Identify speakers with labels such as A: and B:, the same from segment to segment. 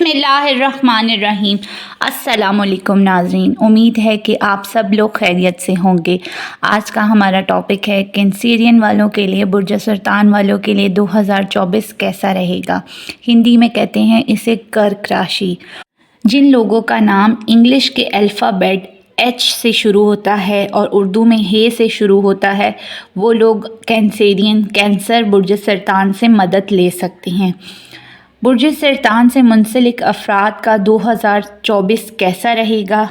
A: اللہ الرحمن الرحیم۔ السلام علیکم ناظرین، امید ہے کہ آپ سب لوگ خیریت سے ہوں گے۔ آج کا ہمارا ٹاپک ہے کینسیرین والوں کے لیے، برج سرطان والوں کے لیے 2024 کیسا رہے گا۔ ہندی میں کہتے ہیں اسے کرک راشی۔ جن لوگوں کا نام انگلش کے الفابیٹ ایچ سے شروع ہوتا ہے اور اردو میں ہے سے شروع ہوتا ہے، وہ لوگ کینسر برج سرطان سے مدد لے سکتے ہیں۔ برج سرطان سے منسلک افراد کا 2024 کیسا رہے گا؟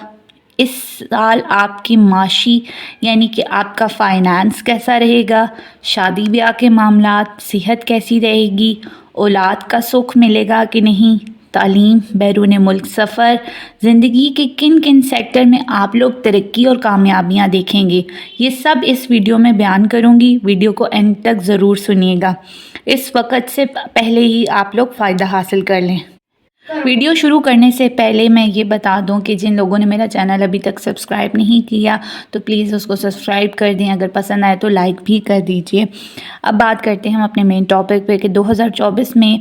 A: اس سال آپ کی معاشی یعنی کہ آپ کا فائنانس کیسا رہے گا؟ شادی بیاہ کے معاملات، صحت کیسی رہے گی؟ اولاد کا سکھ ملے گا کہ نہیں؟ تعلیم، بیرون ملک سفر، زندگی کے کن کن سیکٹر میں آپ لوگ ترقی اور کامیابیاں دیکھیں گے، یہ سب اس ویڈیو میں بیان کروں گی۔ ویڈیو کو اینڈ تک ضرور سنیے گا، اس وقت سے پہلے ہی آپ لوگ فائدہ حاصل کر لیں۔ ویڈیو شروع کرنے سے پہلے میں یہ بتا دوں کہ جن لوگوں نے میرا چینل ابھی تک سبسکرائب نہیں کیا تو پلیز اس کو سبسکرائب کر دیں، اگر پسند آئے تو لائک بھی کر دیجئے۔ اب بات کرتے ہیں ہم اپنے مین ٹاپک پہ کہ 2024 میں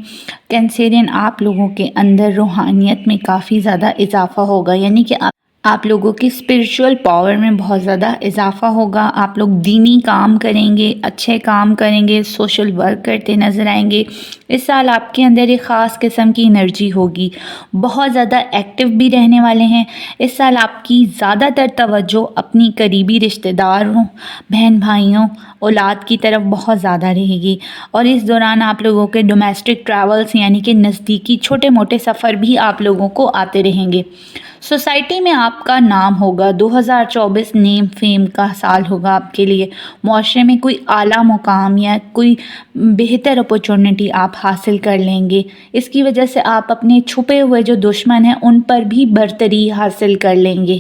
A: کینسیرین آپ لوگوں کے اندر روحانیت میں کافی زیادہ اضافہ ہوگا، یعنی کہ آپ لوگوں کی اسپرچول پاور میں بہت زیادہ اضافہ ہوگا۔ آپ لوگ دینی کام کریں گے، اچھے کام کریں گے، سوشل ورک کرتے نظر آئیں گے۔ اس سال آپ کے اندر ایک خاص قسم کی انرجی ہوگی، بہت زیادہ ایکٹیو بھی رہنے والے ہیں۔ اس سال آپ کی زیادہ تر توجہ اپنی قریبی رشتہ داروں، بہن بھائیوں، اولاد کی طرف بہت زیادہ رہے گی، اور اس دوران آپ لوگوں کے ڈومیسٹک ٹریولز یعنی کہ نزدیکی چھوٹے موٹے سفر بھی آپ لوگوں کو آتے رہیں گے۔ سوسائٹی میں آپ کا نام ہوگا، 2024 نیم فیم کا سال ہوگا آپ کے لیے۔ معاشرے میں کوئی اعلیٰ مقام یا کوئی بہتر اپورچونٹی آپ حاصل کر لیں گے، اس کی وجہ سے آپ اپنے چھپے ہوئے جو دشمن ہیں ان پر بھی برتری حاصل کر لیں گے۔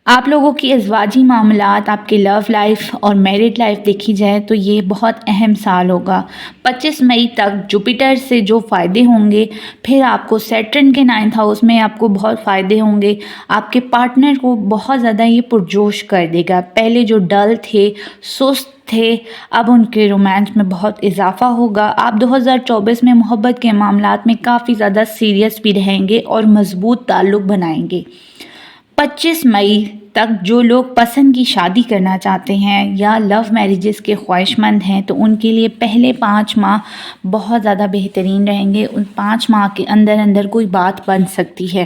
A: آپ لوگوں کی ازواجی معاملات، آپ کی لو لائف اور میرڈ لائف دیکھی جائے تو یہ بہت اہم سال ہوگا۔ 25 مئی تک جوپیٹر سے جو فائدے ہوں گے، پھر آپ کو سیٹرن کے 9th ہاؤس میں آپ کو بہت فائدے ہوں گے۔ آپ کے پارٹنر کو بہت زیادہ یہ پرجوش کر دے گا۔ پہلے جو ڈل تھے، سست تھے، اب ان کے رومانس میں بہت اضافہ ہوگا۔ آپ 2024 میں محبت کے معاملات میں کافی زیادہ سیریس بھی رہیں گے اور مضبوط تعلق بنائیں گے۔ 25 مئی تک جو لوگ پسند کی شادی کرنا چاہتے ہیں یا لو میرجز کے خواہش مند ہیں تو ان کے لیے پہلے 5 ماہ بہت زیادہ بہترین رہیں گے۔ ان 5 ماہ کے اندر کوئی بات بن سکتی ہے،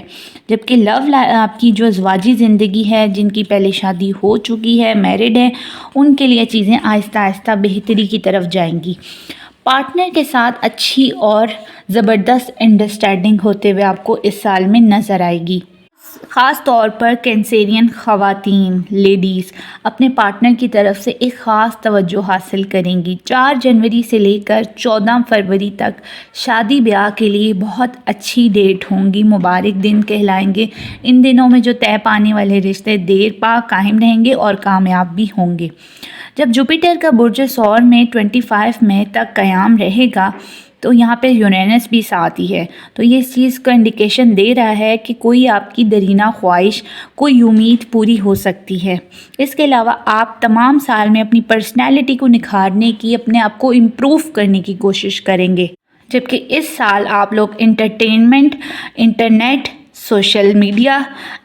A: جبکہ آپ کی جو ازواجی زندگی ہے، جن کی پہلے شادی ہو چکی ہے، میرڈ ہے، ان کے لیے چیزیں آہستہ آہستہ بہتری کی طرف جائیں گی۔ پارٹنر کے ساتھ اچھی اور زبردست انڈرسٹینڈنگ ہوتے ہوئے آپ کو اس سال میں نظر آئے گی۔ خاص طور پر کینسیرین خواتین، لیڈیز اپنے پارٹنر کی طرف سے ایک خاص توجہ حاصل کریں گی۔ 4 جنوری سے لے کر 14 فروری تک شادی بیاہ کے لیے بہت اچھی ڈیٹ ہوں گی، مبارک دن کہلائیں گے۔ ان دنوں میں جو طے پانے والے رشتے دیر پا قائم رہیں گے اور کامیاب بھی ہوں گے۔ جب جوپیٹر کا برج ثور میں 25 مئی تک قیام رہے گا تو یہاں پہ یورینس بھی ساتھ ہی ہے، تو یہ اس چیز کا انڈیکیشن دے رہا ہے کہ کوئی آپ کی دیرینہ خواہش، کوئی امید پوری ہو سکتی ہے۔ اس کے علاوہ آپ تمام سال میں اپنی پرسنالٹی کو نکھارنے کی، اپنے آپ کو امپروو کرنے کی کوشش کریں گے، جبکہ اس سال آپ لوگ انٹرٹینمنٹ، انٹرنیٹ، سوشل میڈیا،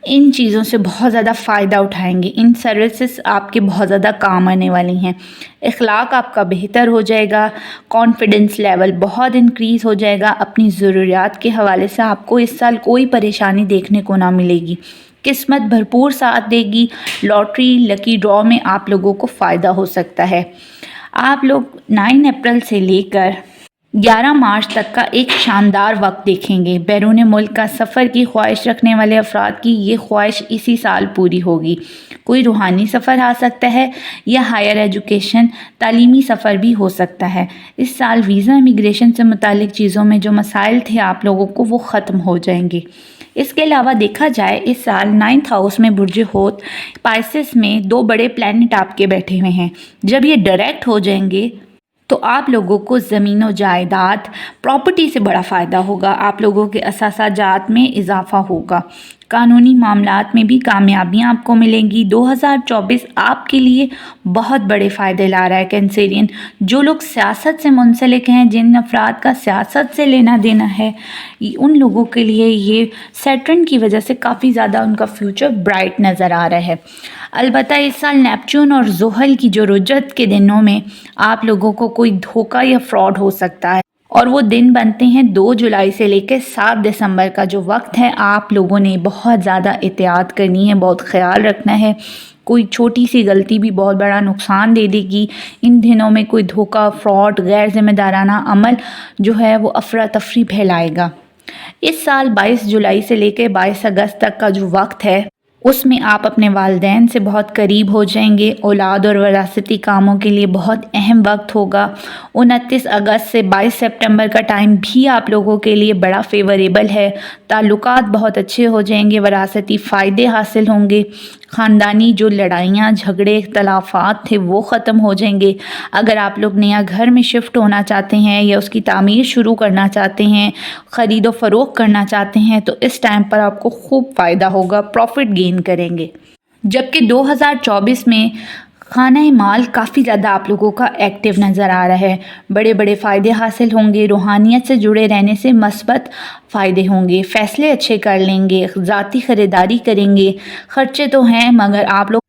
A: ان چیزوں سے بہت زیادہ فائدہ اٹھائیں گے۔ ان سروسز آپ کے بہت زیادہ کام آنے والی ہیں۔ اخلاق آپ کا بہتر ہو جائے گا، کانفیڈنس لیول بہت انکریز ہو جائے گا۔ اپنی ضروریات کے حوالے سے آپ کو اس سال کوئی پریشانی دیکھنے کو نہ ملے گی۔ قسمت بھرپور ساتھ دے گی۔ لاٹری، لکی ڈرا میں آپ لوگوں کو فائدہ ہو سکتا ہے۔ آپ لوگ 9 اپریل سے لے کر 11 مارچ تک کا ایک شاندار وقت دیکھیں گے۔ بیرون ملک کا سفر کی خواہش رکھنے والے افراد کی یہ خواہش اسی سال پوری ہوگی۔ کوئی روحانی سفر آ سکتا ہے یا ہائر ایجوکیشن، تعلیمی سفر بھی ہو سکتا ہے۔ اس سال ویزا امیگریشن سے متعلق چیزوں میں جو مسائل تھے آپ لوگوں کو، وہ ختم ہو جائیں گے۔ اس کے علاوہ دیکھا جائے اس سال 9th ہاؤس میں برج ہوت پائسس میں 2 بڑے پلینٹ آپ کے بیٹھے ہوئے ہیں۔ جب یہ ڈائریکٹ ہو جائیں گے تو آپ لوگوں کو زمین و جائیداد، پراپرٹی سے بڑا فائدہ ہوگا۔ آپ لوگوں کے اثاثہ جات میں اضافہ ہوگا۔ قانونی معاملات میں بھی کامیابیاں آپ کو ملیں گی۔ 2024 آپ کے لیے بہت بڑے فائدے لا رہا ہے کینسیرین۔ جو لوگ سیاست سے منسلک ہیں، جن افراد کا سیاست سے لینا دینا ہے، ان لوگوں کے لیے یہ سیٹرن کی وجہ سے کافی زیادہ ان کا فیوچر برائٹ نظر آ رہا ہے۔ البتہ اس سال نیپچون اور زحل کی جو رجت کے دنوں میں آپ لوگوں کو کوئی دھوکہ یا فراڈ ہو سکتا ہے، اور وہ دن بنتے ہیں 2 جولائی سے لے کے 7 دسمبر کا جو وقت ہے۔ آپ لوگوں نے بہت زیادہ احتیاط کرنی ہے، بہت خیال رکھنا ہے۔ کوئی چھوٹی سی غلطی بھی بہت بڑا نقصان دے دے گی۔ ان دنوں میں کوئی دھوکہ، فراڈ، غیر ذمہ دارانہ عمل جو ہے وہ افراتفری پھیلائے گا۔ اس سال 22 جولائی سے لے کے 22 اگست تک کا جو وقت ہے، اس میں آپ اپنے والدین سے بہت قریب ہو جائیں گے۔ اولاد اور وراثتی کاموں کے لیے بہت اہم وقت ہوگا۔ 29 اگست سے 22 سپٹمبر کا ٹائم بھی آپ لوگوں کے لیے بڑا فیوریبل ہے۔ تعلقات بہت اچھے ہو جائیں گے، وراثتی فائدے حاصل ہوں گے، خاندانی جو لڑائیاں، جھگڑے، اختلافات تھے وہ ختم ہو جائیں گے۔ اگر آپ لوگ نیا گھر میں شفٹ ہونا چاہتے ہیں یا اس کی تعمیر شروع کرنا چاہتے ہیں، خرید و فروخت کرنا چاہتے ہیں، تو اس ٹائم پر آپ کو خوب فائدہ ہوگا، پروفٹ گین کریں گے۔ جبکہ 2024 میں خانہ مال کافی زیادہ آپ لوگوں کا ایکٹیو نظر آ رہا ہے۔ بڑے بڑے فائدے حاصل ہوں گے، روحانیت سے جڑے رہنے سے مثبت فائدے ہوں گے، فیصلے اچھے کر لیں گے، ذاتی خریداری کریں گے۔ خرچے تو ہیں مگر آپ لوگ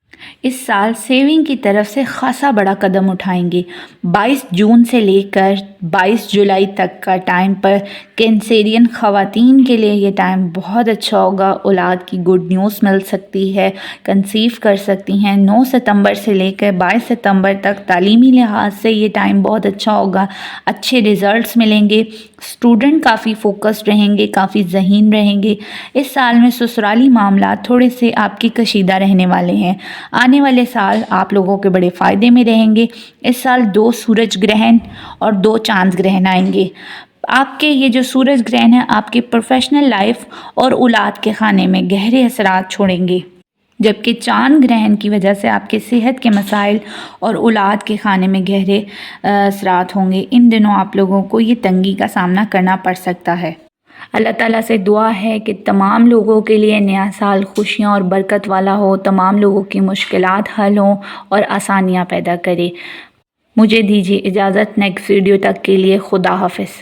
A: اس سال سیونگ کی طرف سے خاصا بڑا قدم اٹھائیں گے۔ 22 جون سے لے کر 22 جولائی تک کا ٹائم پر کینسیرین خواتین کے لیے یہ ٹائم بہت اچھا ہوگا۔ اولاد کی گڈ نیوز مل سکتی ہے، کنسیو کر سکتی ہیں۔ 9 ستمبر سے لے کر 22 ستمبر تک تعلیمی لحاظ سے یہ ٹائم بہت اچھا ہوگا، اچھے ریزلٹس ملیں گے۔ اسٹوڈنٹ کافی فوکسڈ رہیں گے، کافی ذہین رہیں گے۔ اس سال میں سسرالی معاملات تھوڑے سے آپ کی کشیدہ رہنے والے ہیں۔ آنے والے سال آپ لوگوں کے بڑے فائدے میں رہیں گے۔ اس سال 2 سورج گرہن اور 2 چاند گرہن آئیں گے۔ آپ کے یہ جو سورج گرہن ہے آپ کے پروفیشنل لائف اور اولاد کے خانے میں گہرے اثرات چھوڑیں گے، جبکہ چاند گرہن کی وجہ سے آپ کے صحت کے مسائل اور اولاد کے خانے میں گہرے اثرات ہوں گے۔ ان دنوں آپ لوگوں کو یہ تنگی کا سامنا کرنا پڑ سکتا ہے۔ اللہ تعالیٰ سے دعا ہے کہ تمام لوگوں کے لیے نیا سال خوشیاں اور برکت والا ہو، تمام لوگوں کی مشکلات حل ہوں اور آسانیاں پیدا کرے۔ مجھے دیجیے اجازت، نیکسٹ ویڈیو تک کے لیے خدا حافظ۔